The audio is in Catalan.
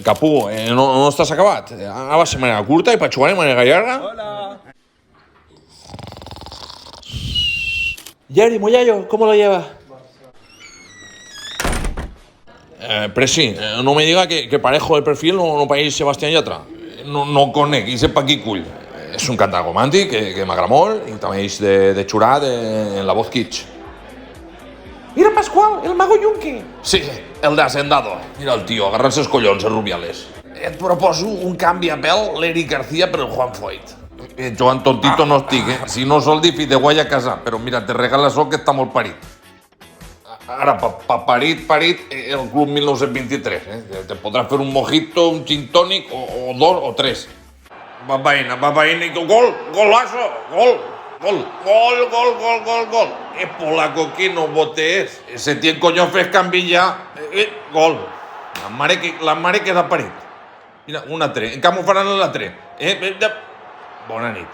Capú, no estàs acabat? Ara va ser manera curta i per jugar de manera llarga? Hola. Jerry, Moyayo, ¿cómo lo lleva? Presi, no me diga que parejo del perfil no país Sebastián Yatra. No conec, i sé pa qui cull. És un cantant romàntic que m'agrada molt i també és de xurat en la voz kitsch. Mira, Pascual, el mago Yunque. Sí, el de Hacendado. Mira el tio, agarrant-se els collons, els Rubiales. Et proposo un canvi a pèl, l'Eric García per el Juan Foyt. Joan Tontito no estic, eh? Si no sol dir fi de guai a casa, però mira, te regala sol que està molt parit. Ara, parit, el Club 1923, eh? Te podràs fer un mojito, un gin tònic, o dos o tres. Va vaina, golazo, gol. Polaco que no botes. Se tien coño fes canvi ja. Gol. La mare queda parit. Mira, un altre. En canvi ho faran l'altre. Bona nit.